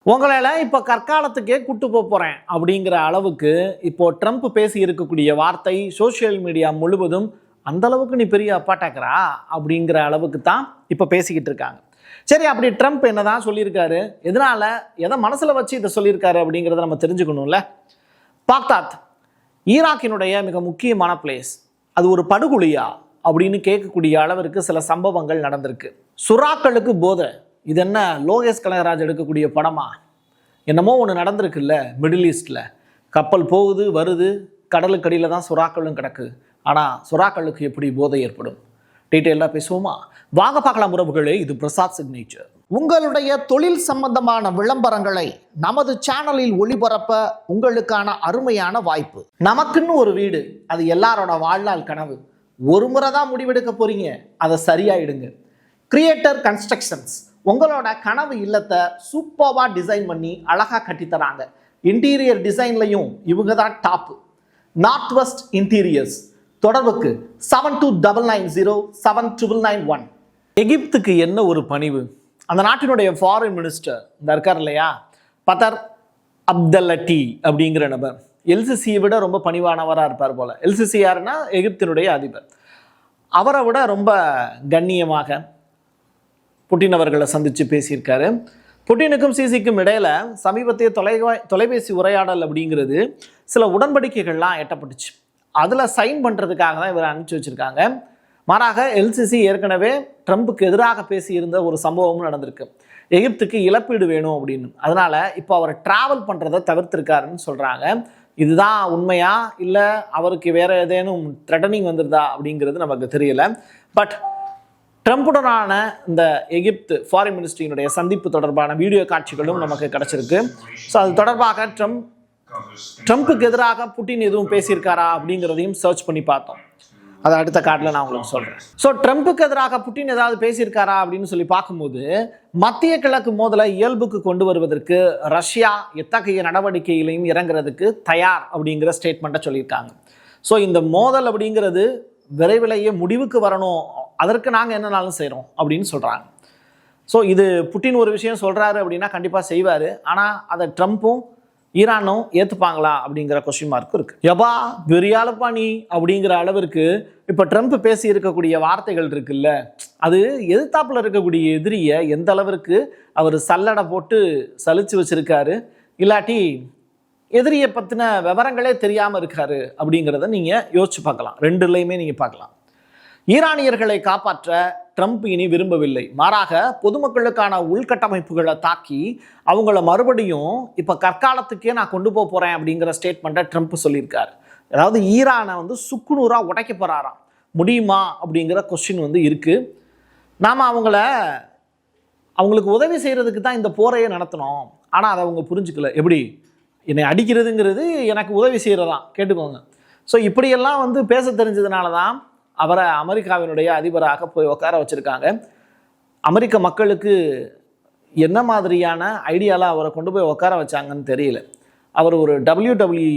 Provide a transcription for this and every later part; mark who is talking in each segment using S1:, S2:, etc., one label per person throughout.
S1: உங்களால இப்போ கற்காலத்துக்கே கூட்டு போகிறேன் அப்படிங்கிற அளவுக்கு இப்போ ட்ரம்ப் பேசி இருக்கக்கூடிய வார்த்தை சோசியல் மீடியா முழுவதும் அந்த அளவுக்கு நீ பெரிய அப்பாட்டாக்கிறா அப்படிங்கிற அளவுக்கு தான் இப்போ பேசிக்கிட்டு இருக்காங்க. சரி, அப்படி ட்ரம்ப் என்னதான் சொல்லியிருக்காரு, எதனால எதை மனசில் வச்சு இதை சொல்லியிருக்காரு அப்படிங்கிறத நம்ம தெரிஞ்சுக்கணும்ல. பாக்தாத் ஈராக்கினுடைய மிக முக்கியமான பிளேஸ், அது ஒரு படுகொலியா அப்படின்னு கேட்கக்கூடிய அளவிற்கு சில சம்பவங்கள் நடந்திருக்கு. சுறாக்களுக்கு போதை, இது என்ன லோகேஷ் கனகராஜ் எடுக்கக்கூடிய படமா? என்னமோ ஒன்று நடந்திருக்குல்ல மிடில் ஈஸ்டில். கப்பல் போகுது வருது, கடலுக்கடியில் தான் சுறாக்களும் கிடக்கு. ஆனால் சுறாக்களுக்கு எப்படி போதை ஏற்படும்? டீட்டெயிலாக பேசுவோமா? வாங்க பார்க்கலாம் உறவுகளே. இது பிரசாத் சிக்னேச்சர்.
S2: உங்களுடைய தொழில் சம்பந்தமான விளம்பரங்களை நமது சேனலில் ஒளிபரப்ப உங்களுக்கான அருமையான வாய்ப்பு.
S1: நமக்குன்னு ஒரு வீடு, அது எல்லாரோட வாழ்நாள் கனவு. ஒரு முறை தான் முடிவெடுக்க போறீங்க, அதை சரியாயிடுங்க. கிரியேட்டர் கன்ஸ்ட்ரக்ஷன்ஸ் உங்களோட கனவு இல்லத்தை சூப்பராக டிசைன் பண்ணி அழகாக கட்டித்தராங்க. இன்டீரியர் டிசைன்லையும் இவங்க தான் டாப். North west interiors. தொடர்புக்கு 7299079991. எகிப்துக்கு என்ன ஒரு பணிவு! அந்த நாட்டினுடைய ஃபாரின் மினிஸ்டர் இந்த இருக்கார் இல்லையா, பதர் அப்தல்லட்டி அப்படிங்கிற நபர் எல்சிசியை விட ரொம்ப பணிவானவராக இருப்பார் போல. எல்சிசி யாருன்னா எகிப்தினுடைய அதிபர். அவரை விட ரொம்ப கண்ணியமாக புட்டின் அவர்களை சந்தித்து பேசியிருக்காரு. புட்டினுக்கும் சிசிக்கும் இடையில சமீபத்திய தொலைபேசி உரையாடல் அப்படிங்கிறது சில உடன்படிக்கைகள்லாம் எட்டப்பட்டுச்சு. அதில் சைன் பண்ணுறதுக்காக தான் இவர் அனுப்பிச்சி வச்சுருக்காங்க. மாறாக எல்சிசி ஏற்கனவே ட்ரம்புக்கு எதிராக பேசியிருந்த ஒரு சம்பவமும் நடந்திருக்கு. எகிப்துக்கு இழப்பீடு வேணும் அப்படின்னு. அதனால் இப்போ அவர் ட்ராவல் பண்ணுறதை தவிர்த்திருக்காருன்னு சொல்கிறாங்க. இதுதான் உண்மையா இல்லை அவருக்கு வேறு ஏதேனும் த்ரெட்டனிங் வந்துருதா அப்படிங்கிறது நமக்கு தெரியல. பட் ட்ரம்புடனான இந்த எகிப்து ஃபாரின் மினிஸ்டரினுடைய சந்திப்பு தொடர்பான வீடியோ காட்சிகளும் நமக்கு கிடைச்சிருக்கு. ஸோ அது தொடர்பாக ட்ரம்புக்கு எதிராக புட்டின் எதுவும் பேசியிருக்காரா அப்படிங்கிறதையும் சர்ச் பண்ணி பார்த்தோம். அதை அடுத்த கார்டில் நான் உங்களுக்கு சொல்கிறேன். ஸோ ட்ரம்புக்கு எதிராக புட்டின் ஏதாவது பேசியிருக்காரா அப்படின்னு சொல்லி பார்க்கும்போது, மத்திய கிழக்கு மோதலை இயல்புக்கு கொண்டு வருவதற்கு ரஷ்யா எத்தகைய நடவடிக்கைகளையும் இறங்குறதுக்கு தயார் அப்படிங்கிற ஸ்டேட்மெண்ட்டை சொல்லியிருக்காங்க. ஸோ இந்த மோதல் அப்படிங்கிறது விரைவிலேயே முடிவுக்கு வரணும், அதற்கு நாங்கள் என்னன்னாலும் செய்கிறோம் அப்படின்னு சொல்கிறாங்க. ஸோ இது புட்டின் ஒரு விஷயம் சொல்கிறாரு அப்படின்னா கண்டிப்பாக செய்வார். ஆனால் அதை ட்ரம்ப்பும் ஈரானும் ஏற்றுப்பாங்களா அப்படிங்கிற கொஸ்டின் மார்க்கும் இருக்குது. எபா பெரியாலப்பா நீ அப்படிங்கிற அளவிற்கு இப்போ ட்ரம்ப் பேசி இருக்கக்கூடிய வார்த்தைகள் இருக்குல்ல, அது எதிர்த்தாப்பில் இருக்கக்கூடிய எதிரியை எந்த அளவிற்கு அவர் சல்லடை போட்டு சலிச்சு வச்சுருக்காரு, இல்லாட்டி எதிரியை பற்றின விவரங்களே தெரியாமல் இருக்காரு அப்படிங்கிறத நீங்கள் யோசிச்சு பார்க்கலாம். ரெண்டுலையுமே நீங்கள் பார்க்கலாம். ஈரானியர்களை காப்பாற்ற ட்ரம்ப் இனி விரும்பவில்லை. மாறாக பொதுமக்களுக்கான உள்கட்டமைப்புகளை தாக்கி அவங்கள மறுபடியும் இப்போ கற்காலத்துக்கே நான் கொண்டு போகிறேன் அப்படிங்கிற ஸ்டேட்மெண்ட்டை ட்ரம்ப் சொல்லியிருக்காரு. அதாவது ஈரானை சுக்குநூறாக உடைக்க போகிறாராம். முடியுமா அப்படிங்கிற கொஸ்டின் இருக்குது. நாம் அவங்களுக்கு உதவி செய்கிறதுக்கு தான் இந்த போரையே நடத்தணும். ஆனால் அதை அவங்க புரிஞ்சுக்கல. எப்படி என்னை அடிக்கிறதுங்கிறது எனக்கு உதவி செய்கிறதான், கேட்டுக்கோங்க. ஸோ இப்படியெல்லாம் பேச தெரிஞ்சதுனால தான் அவரை அமெரிக்காவினுடைய அதிபராக போய் உட்கார வச்சுருக்காங்க. அமெரிக்க மக்களுக்கு என்ன மாதிரியான ஐடியாவில் அவரை கொண்டு போய் உட்கார வச்சாங்கன்னு தெரியல. அவர் ஒரு WWE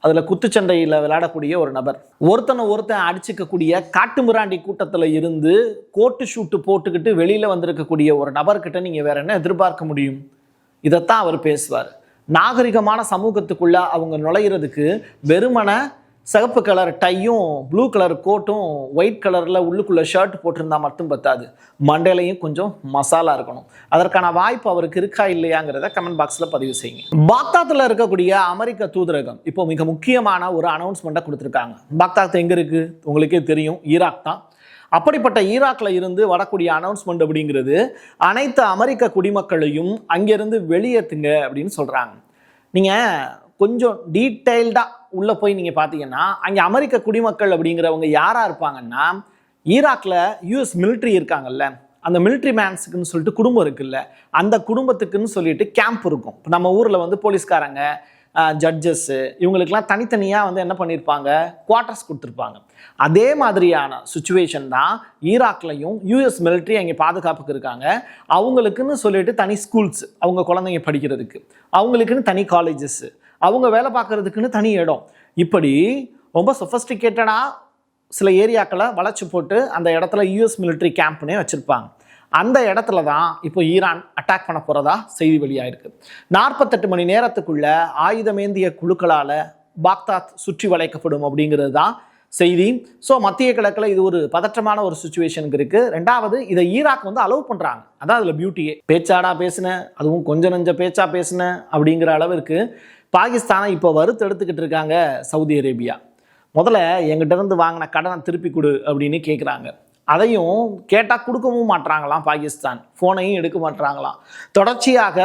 S1: அதில் குத்துச்சண்டையில் விளையாடக்கூடிய ஒரு நபர். ஒருத்தன் அடிச்சுக்கக்கூடிய காட்டு மிராண்டி கூட்டத்தில் இருந்து கோட்டு ஷூட்டு போட்டுக்கிட்டு வெளியில் வந்திருக்கக்கூடிய ஒரு நபர்கிட்ட நீங்கள் வேறு என்ன எதிர்பார்க்க முடியும்? இதைத்தான் அவர் பேசுவார். நாகரிகமான சமூகத்துக்குள்ளே அவங்க நுழையிறதுக்கு வெறுமனை சிகப்பு கலர் டையும் ப்ளூ கலர் கோட்டும் ஒயிட் கலரில் உள்ளுக்குள்ளே ஷர்ட் போட்டிருந்தா மட்டும் பத்தாது, மண்டையிலையும் கொஞ்சம் மசாலா இருக்கணும். அதற்கான வாய்ப்பு அவருக்கு இருக்கா இல்லையாங்கிறத கமெண்ட் பாக்ஸில் பதிவு செய்யுங்க. பாக்தாத்தில் இருக்கக்கூடிய அமெரிக்க தூதரகம் இப்போ மிக முக்கியமான ஒரு அனௌன்ஸ்மெண்ட்டை கொடுத்துருக்காங்க. பாக்தாத் எங்கே இருக்குது உங்களுக்கே தெரியும், ஈராக் தான். அப்படிப்பட்ட ஈராக்கில் இருந்து வரக்கூடிய அனௌன்ஸ்மெண்ட் அப்படிங்கிறது அனைத்து அமெரிக்க குடிமக்களையும் அங்கேருந்து வெளியேற்றுங்க அப்படின்னு சொல்கிறாங்க. நீங்கள் கொஞ்சம் டீட்டெயில்டாக உள்ளே போய் நீங்கள் பார்த்தீங்கன்னா அங்கே அமெரிக்க குடிமக்கள் அப்படிங்கிறவங்க யாராக இருப்பாங்கன்னா, ஈராக்கில் யூஎஸ் மிலிட்ரி இருக்காங்கல்ல, அந்த மிலிட்ரி மேன்ஸுக்குன்னு சொல்லிட்டு குடும்பம் இருக்குல்ல, அந்த குடும்பத்துக்குன்னு சொல்லிட்டு கேம்ப் இருக்கும். இப்போ நம்ம ஊரில் போலீஸ்காரங்க, ஜட்ஜஸ்ஸு, இவங்களுக்கெல்லாம் தனித்தனியாக என்ன பண்ணியிருப்பாங்க, குவார்ட்டர்ஸ் கொடுத்துருப்பாங்க. அதே மாதிரியான சுச்சுவேஷன் தான் ஈராக்லையும் யூஎஸ் மிலிட்ரி அங்கே பாதுகாப்புக்கு இருக்காங்க. அவங்களுக்குன்னு சொல்லிட்டு தனி ஸ்கூல்ஸ், அவங்க குழந்தைங்க படிக்கிறதுக்கு, அவங்களுக்குன்னு தனி காலேஜஸ்ஸு, அவங்க வேலை பார்க்குறதுக்குன்னு தனி இடம். இப்படி ரொம்ப சொஃபஸ்டிகேட்டடாக சில ஏரியாக்களை வளைச்சி போட்டு அந்த இடத்துல யூஎஸ் மிலிட்ரி கேம்ப்னே வச்சுருப்பாங்க. அந்த இடத்துல தான் இப்போ ஈரான் அட்டாக் பண்ண போகிறதா செய்தி வெளியாயிருக்கு. 48 மணி நேரத்துக்குள்ள ஆயுதமேந்திய குழுக்களால் பாக்தாத் சுற்றி வளைக்கப்படும் அப்படிங்கிறது தான் செய்தி. ஸோ மத்திய கிழக்கில் இது ஒரு பதற்றமான ஒரு சுச்சுவேஷனுக்கு இருக்குது. ரெண்டாவது, இதை ஈராக் வந்து அலோவ் பண்ணுறாங்க. அதான் அதில் பியூட்டியே. பேச்சாடா பேசினேன், அதுவும் கொஞ்சம் நெஞ்ச பேச்சா பேசினேன் அப்படிங்கிற அளவிற்கு பாகிஸ்தானை இப்போ வறுத்து எடுத்துக்கிட்டு இருக்காங்க சவுதி அரேபியா. முதல்ல எங்கிட்ட இருந்து வாங்கின கடனை திருப்பி கொடு அப்படின்னு கேட்குறாங்க. அதையும் கேட்டால் கொடுக்கவும் மாட்டுறாங்களாம் பாகிஸ்தான். ஃபோனையும் எடுக்க மாட்டுறாங்களாம். தொடர்ச்சியாக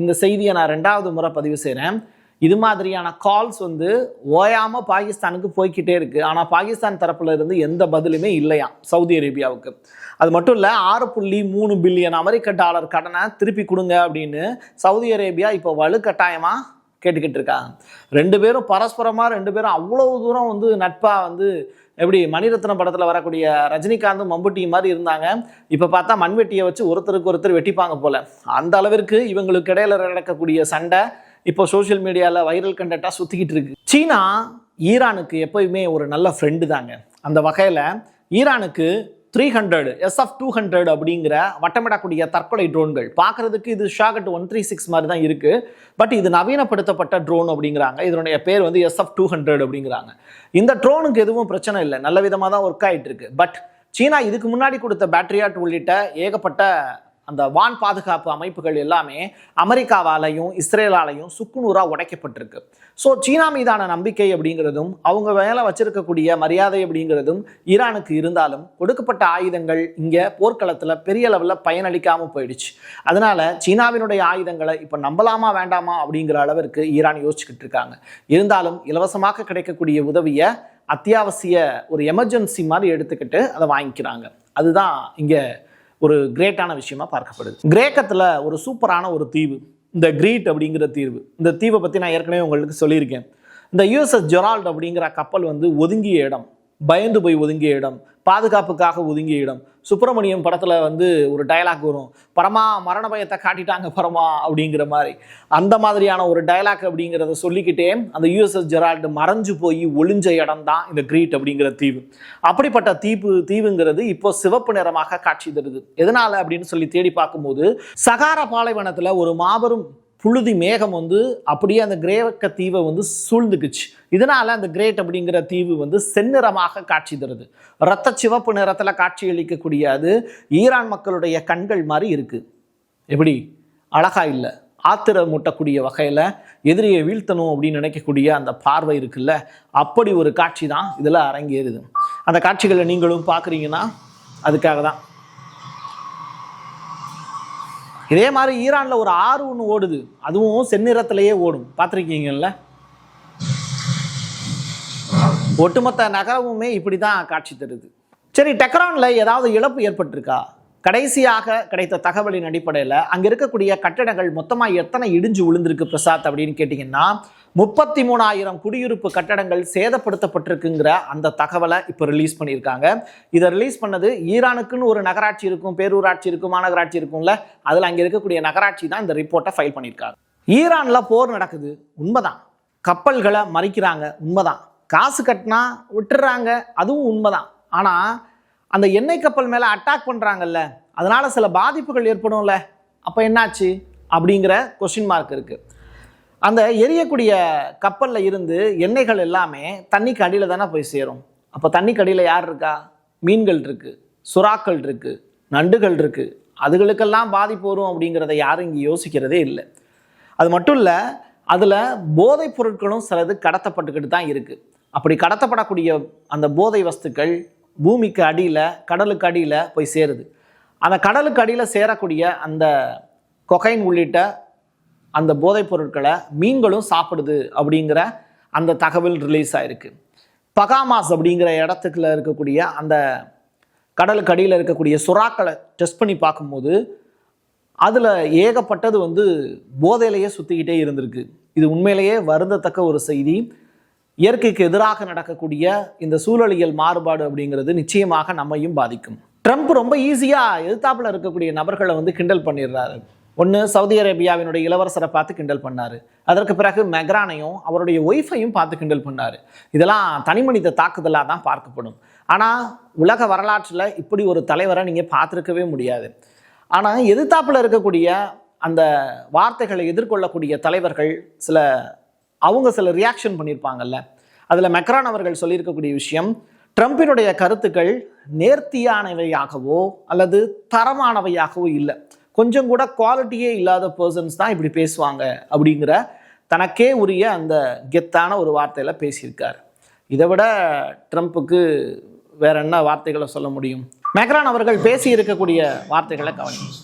S1: இந்த செய்தியை நான் 2வது முறை பதிவு செய்கிறேன். இது மாதிரியான கால்ஸ் வந்து ஓயாமல் பாகிஸ்தானுக்கு போய்கிட்டே இருக்குது. ஆனால் பாகிஸ்தான் தரப்புல இருந்து எந்த பதிலுமே இல்லையா சவுதி அரேபியாவுக்கு. அது மட்டும் இல்லை, 6.3 பில்லியன் அமெரிக்க டாலர் கடனை திருப்பி கொடுங்க அப்படின்னு சவுதி அரேபியா இப்போ வலுக்கட்டாயமாக கேட்டுக்கிட்டு இருக்காங்க. 2 பேரும் பரஸ்பரமாக 2 பேரும் அவ்வளவு தூரம் வந்து நட்பாக வந்து எப்படி மணிரத்னம் படத்தில் வரக்கூடிய ரஜினிகாந்தும் மம்புட்டி மாதிரி இருந்தாங்க. இப்போ பார்த்தா மண்வெட்டியை வச்சு ஒருத்தருக்கு ஒருத்தர் வெட்டிப்பாங்க போல. அந்த அளவிற்கு இவங்களுக்கு இடையில நடக்கக்கூடிய சண்டை இப்போ சோஷியல் மீடியாவில் வைரல் கண்டென்ட்டாக சுற்றிக்கிட்டு இருக்கு. சீனா ஈரானுக்கு எப்போயுமே ஒரு நல்ல ஃப்ரெண்டு தாங்க. அந்த வகையில் ஈரானுக்கு 300 SF-200 அப்படிங்கிற வட்டமிடக்கூடிய தற்கொலை ட்ரோன்கள் பார்க்கறதுக்கு இது ஷாகட் 136 மாதிரி தான் இருக்குது. பட் இது நவீனப்படுத்தப்பட்ட ட்ரோன் அப்படிங்கிறாங்க. இதனுடைய பேர் வந்து SF-200 அப்படிங்கிறாங்க. இந்த ட்ரோனுக்கு எதுவும் பிரச்சனை இல்லை, நல்ல விதமாக தான் ஒர்க் ஆகிட்டு இருக்கு. பட் சீனா இதுக்கு முன்னாடி கொடுத்த பேட்ரியாட் உள்ளிட்ட ஏகப்பட்ட அந்த வான் பாதுகாப்பு அமைப்புகள் எல்லாமே அமெரிக்காவாலையும் இஸ்ரேலாலையும் சுக்குநூறாக உடைக்கப்பட்டிருக்கு. ஸோ சீனா மீதான நம்பிக்கை அப்படிங்கிறதும் அவங்க மேலே வச்சிருக்கக்கூடிய மரியாதை அப்படிங்கிறதும் ஈரானுக்கு இருந்தாலும் கொடுக்கப்பட்ட ஆயுதங்கள் இங்கே போர்க்களத்தில் பெரிய லெவலில் பயனளிக்காமல் போயிடுச்சு. அதனால சீனாவினுடைய ஆயுதங்களை இப்போ நம்பலாமா வேண்டாமா அப்படிங்கிற அளவிற்கு ஈரான் யோசிச்சுக்கிட்டு இருக்காங்க. இருந்தாலும் இலவசமாக கிடைக்கக்கூடிய உதவியை அத்தியாவசிய ஒரு எமர்ஜென்சி மாதிரி எடுத்துக்கிட்டு அதை வாங்கிக்கிறாங்க. அதுதான் இங்கே ஒரு கிரேட்டான விஷயமா பார்க்கப்படுது. கிரேக்கத்தில் ஒரு சூப்பரான ஒரு தீவு, இந்த கிரீட் அப்படிங்கிற தீவு. இந்த தீவை பற்றி நான் ஏற்கனவே உங்களுக்கு சொல்லியிருக்கேன். இந்த USS ஜெரால்ட் அப்படிங்கிற கப்பல் வந்து ஒதுங்கிய இடம், பயந்து போய் ஒதுங்கிய இடம், பாதுகாப்புக்காக ஒதுங்கிய இடம். சுப்பிரமணியம் படத்தில் வந்து ஒரு டயலாக் வரும், பரமா மரண பயத்தை காட்டிட்டாங்க பரமா அப்படிங்கிற மாதிரி. அந்த மாதிரியான ஒரு டயலாக் அப்படிங்கிறத சொல்லிக்கிட்டே அந்த USS ஜெரால்டு மறைஞ்சு போய் ஒளிஞ்ச இடம் தான் இந்த கிரீட் அப்படிங்கிற தீவு. அப்படிப்பட்ட தீவுங்கிறது இப்போ சிவப்பு நிறமாக காட்சி தருது. எதனால அப்படின்னு சொல்லி தேடி பார்க்கும்போது சகாரா பாலைவனத்தில் ஒரு மாபெரும் புழுதி மேகம் வந்து அப்படியே அந்த கிரேக்க தீவை வந்து சூழ்ந்துக்குச்சு. இதனால அந்த கிரேட் அப்படிங்கிற தீவு வந்து செந்நிறமாக காட்சி தருது. இரத்த சிவப்பு நிறத்தில் காட்சி அளிக்கக்கூடிய அது ஈரான் மக்களுடைய கண்கள் மாதிரி இருக்கு. எப்படி அழகா இல்லை? ஆத்திரம் மூட்டக்கூடிய வகையில் எதிரியை வீழ்த்தணும் அப்படின்னு நினைக்கக்கூடிய அந்த பார்வை இருக்குல்ல, அப்படி ஒரு காட்சி தான் இதில் அரங்கேறுது. அந்த காட்சிகளை நீங்களும் பார்க்குறீங்கன்னா அதுக்காக தான். இதே மாதிரி ஈரானில் ஒரு ஆறு ஒன்று ஓடுது, அதுவும் செந்நிறத்திலேயே ஓடும், பார்த்துருக்கீங்கல்ல. ஒட்டுமொத்த நகரமுமே இப்படி தான் காட்சி தருது. சரி, டெஹ்ரானில் ஏதாவது இழப்பு ஏற்பட்டிருக்கா? கடைசியாக கிடைத்த தகவலின் அடிப்படையில் அங்கே இருக்கக்கூடிய கட்டடங்கள் மொத்தமாக எத்தனை இடிஞ்சு விழுந்திருக்கு பிரசாத் அப்படின்னு கேட்டிங்கன்னா 33,000 குடியிருப்பு கட்டடங்கள் சேதப்படுத்தப்பட்டிருக்குங்கிற அந்த தகவலை இப்போ ரிலீஸ் பண்ணியிருக்காங்க. இதை ரிலீஸ் பண்ணது ஈரானுக்குன்னு ஒரு நகராட்சி இருக்கும், பேரூராட்சி இருக்கும், மாநகராட்சி இருக்கும்ல, அதில் அங்கே இருக்கக்கூடிய நகராட்சி தான் இந்த ரிப்போர்ட்டை ஃபைல் பண்ணியிருக்காங்க. ஈரானில் போர் நடக்குது, உண்மைதான். கப்பல்களை மறிக்கிறாங்க, உண்மைதான். காசு கட்டினா விட்டுறாங்க, அதுவும் உண்மைதான். ஆனால் அந்த எண்ணெய் கப்பல் மேலே அட்டாக் பண்ணுறாங்கல்ல, அதனால சில பாதிப்புகள் ஏற்படும்ல, அப்போ என்னாச்சு அப்படிங்கிற கொஸ்டின் மார்க் இருக்குது. அந்த எரியக்கூடிய கப்பலில் இருந்து எண்ணெய்கள் எல்லாமே தண்ணிக்கு அடியில் தானே போய் சேரும். அப்போ தண்ணிக்கு அடியில் யார் இருக்கா? மீன்கள் இருக்குது, சுறாக்கள் இருக்குது, நண்டுகள் இருக்குது. அதுகளுக்கெல்லாம் பாதிப்பு வரும் அப்படிங்கிறத யாரும் இங்கே யோசிக்கிறதே இல்லை. அது மட்டும் இல்லை, அதில் போதைப் பொருட்களும் சிலது கடத்தப்பட்டுக்கிட்டு தான் இருக்குது. அப்படி கடத்தப்படக்கூடிய அந்த போதை வஸ்துக்கள் பூமிக்கு அடியில், கடலுக்கு அடியில் போய் சேருது. அந்த கடலுக்கு அடியில் சேரக்கூடிய அந்த கொகைன் உள்ளிட்ட அந்த போதைப் பொருட்களை மீன்களும் சாப்பிடுது அப்படிங்கிற அந்த தகவல் ரிலீஸ் ஆகிருக்கு. பகாமாஸ் அப்படிங்கிற இடத்துக்குள்ள இருக்கக்கூடிய அந்த கடலுக்கு அடியில் இருக்கக்கூடிய சுறாக்களை டெஸ்ட் பண்ணி பார்க்கும்போது அதில் ஏகப்பட்டது வந்து போதையிலேயே சுற்றிக்கிட்டே இருந்திருக்கு. இது உண்மையிலேயே வருந்தத்தக்க ஒரு செய்தி. இயற்கைக்கு எதிராக நடக்கக்கூடிய இந்த சூழலியல் மாறுபாடு அப்படிங்கிறது நிச்சயமாக நம்மையும் பாதிக்கும். ட்ரம்ப் ரொம்ப ஈஸியாக எதிர்த்தாப்பில் இருக்கக்கூடிய நபர்களை வந்து கிண்டல் பண்ணிடுறாரு. ஒன்று, சவுதி அரேபியாவினுடைய இளவரசரை பார்த்து கிண்டல் பண்ணார். அதற்கு பிறகு மெக்ரானையும் அவருடைய ஒய்ஃபையும் பார்த்து கிண்டல் பண்ணார். இதெல்லாம் தனிமனித தாக்குதலாக தான் பார்க்கப்படும். ஆனால் உலக வரலாற்றில் இப்படி ஒரு தலைவரை நீங்கள் பார்த்துருக்கவே முடியாது. ஆனால் எதிர்த்தாப்பில் இருக்கக்கூடிய அந்த வார்த்தைகளை எதிர்கொள்ளக்கூடிய தலைவர்கள் சில ரியாக்ஷன் பண்ணியிருப்பாங்கல்ல. அதில் மெக்ரான் அவர்கள் சொல்லியிருக்கக்கூடிய விஷயம், ட்ரம்பினுடைய கருத்துக்கள் நேர்த்தியானவையாகவோ அல்லது தரமானவையாகவோ இல்லை, கொஞ்சம் கூட குவாலிட்டியே இல்லாத பர்சன்ஸ் தான் இப்படி பேசுவாங்க அப்படிங்கிற தனக்கே உரிய அந்த கெத்தான ஒரு வார்த்தையில் பேசியிருக்கார். இதை விட ட்ரம்ப்புக்கு வேற என்ன வார்த்தைகளை சொல்ல முடியும்? மெக்ரான் அவர்கள் பேசி இருக்கக்கூடிய வார்த்தைகளை கவனிக்கும்.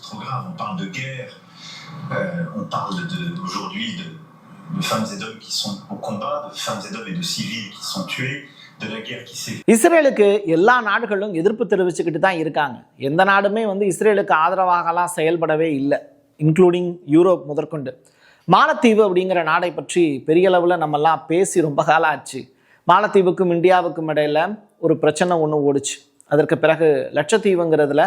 S1: இஸ்ரேலுக்கு எல்லா நாடுகளும் எதிர்ப்பு தெரிவிச்சுக்கிட்டு தான் இருக்காங்க. எந்த நாடுமே இஸ்ரேலுக்கு ஆதரவாகலாம் செயல்படவே இல்லை, இன்க்ளூடிங் யூரோப் முதற்கொண்டு. மாலத்தீவு அப்படிங்கிற நாடை பற்றி பெரிய அளவில் நம்மெல்லாம் பேசி ரொம்ப காலம் ஆச்சு. மாலத்தீவுக்கும் இந்தியாவுக்கும் இடையில ஒரு பிரச்சனை ஒன்று ஓடிச்சு. அதற்கு பிறகு லட்சத்தீவுங்கிறதுல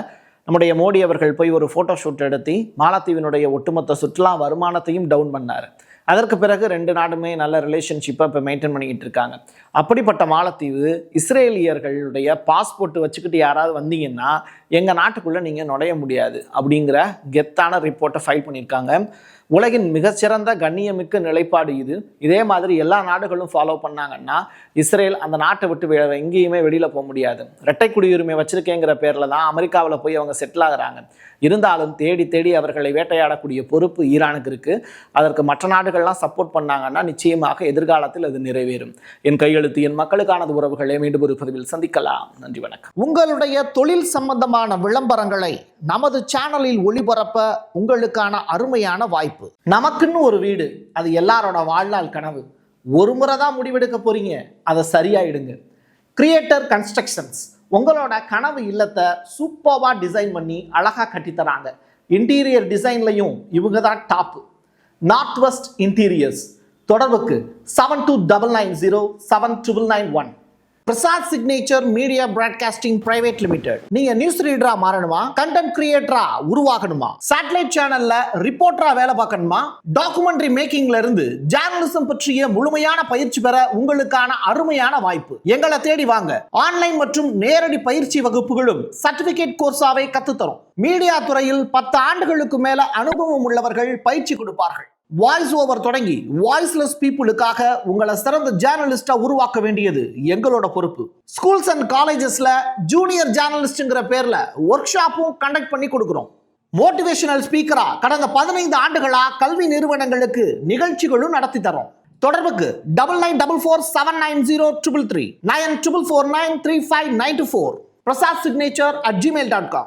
S1: நம்முடைய மோடி அவர்கள் போய் ஒரு ஃபோட்டோ ஷூட் எடுத்து மாலத்தீவினுடைய ஒட்டுமொத்த சுற்றுலா வருமானத்தையும் டவுன் பண்ணார். அதற்கு பிறகு ரெண்டு நாடுமே நல்ல ரிலேஷன்ஷிப்பை இப்போ மெயின்டைன் பண்ணிக்கிட்டு இருக்காங்க. அப்படிப்பட்ட மாலத்தீவு இஸ்ரேலியர்களுடைய பாஸ்போர்ட் வச்சுக்கிட்டு யாராவது வந்தீங்கன்னா எங்கள் நாட்டுக்குள்ளே நீங்கள் நுழைய முடியாது அப்படிங்கிற கெத்தான ரிப்போர்ட்டை ஃபைல் பண்ணியிருக்காங்க. உலகின் மிகச்சிறந்த கண்ணியமிக்க நிலைப்பாடு இது. இதே மாதிரி எல்லா நாடுகளும் ஃபாலோ பண்ணாங்கன்னா இஸ்ரேல் அந்த நாட்டை விட்டு வேற எங்கேயுமே வெளியில் போக முடியாது. இரட்டை குடியுரிமை வச்சிருக்கேங்கிற பேரில் தான் அமெரிக்காவில் போய் அவங்க செட்டில் ஆகுறாங்க. இருந்தாலும் தேடி தேடி அவர்களை வேட்டையாடக்கூடிய பொறுப்பு ஈரானுக்கு இருக்கு. அதற்கு மற்ற நாடுகள்லாம் சப்போர்ட் பண்ணாங்கன்னா நிச்சயமாக எதிர்காலத்தில் அது நிறைவேறும். என் கையெழுத்து என் மக்களுக்கானது உறவுகளை மீண்டும் ஒரு பதிவில் சந்திக்கலாம். நன்றி, வணக்கம்.
S2: உங்களுடைய தொழில் சம்பந்தமான விளம்பரங்களை நமது சேனலில் ஒளிபரப்ப உங்களுக்கான அருமையான வாய்ப்பு.
S1: நமக்குன்னு ஒரு வீடு, அது எல்லாரோட வாழ்நாள் கனவு. ஒரு முறை தான் முடிவெடுக்க போறீங்க, அதை சரியாயிடுங்க. கிரியேட்டர் கன்ஸ்ட்ரக்ஷன்ஸ் உங்களோட கனவு இல்லத்தை சூப்பர்வா டிசைன் பண்ணி அழகா கட்டித்தராங்க. இன்டீரியர் டிசைன்லையும் இவங்க தான் டாப். North west interiors. தொடர்புக்கு 7299079991. Prasad signature media broadcasting private limited. நீங்க நியூஸ் ரீடரா மாறணுமா, கண்டென்ட் கிரியேட்டரா உருவாகணுமா, சேட்டலைட் சேனல்ல ரிப்போர்ட்டரா வேலை பார்க்கணுமா, டாக்குமெண்ட்ரி மேக்கிங்ல இருந்து ஜேர்னலிசம் பற்றிய முழுமையான பயிற்சி பெற உங்களுக்கான அருமையான வாய்ப்பு. எங்களை தேடி வாங்க. ஆன்லைன் மற்றும் நேரடி பயிற்சி வகுப்புகளும் சர்டிபிகேட் கோர்ஸாவே கத்துத்தரும். மீடியா துறையில் 10 ஆண்டுகளுக்கு மேல அனுபவம் உள்ளவர்கள் பயிற்சி கொடுப்பார்கள். வாய்ஸ் ஓவர் தொடங்கி வாய்ஸ்லெஸ் பீப்புளுக்காக உங்களை சிறந்த ஜேர்னலிஸ்டா உருவாக்க வேண்டியது எங்களோட பொறுப்பு. ஸ்கூல்ஸ் அண்ட் காலேஜஸ்ல ஜூனியர் ஜேர்னலிஸ்ட்ங்கிற பேர்ல ஒர்க் ஷாப்பும் கண்டக்ட் பண்ணி கொடுக்கிறோம். மோட்டிவேஷனல் ஸ்பீக்கரா கடந்த 15 ஆண்டுகளா கல்வி நிறுவனங்களுக்கு நிகழ்ச்சிகளும் நடத்தி தரோம். தொடர்புக்கு 9944790333 94493594. prasad signature@gmail.com.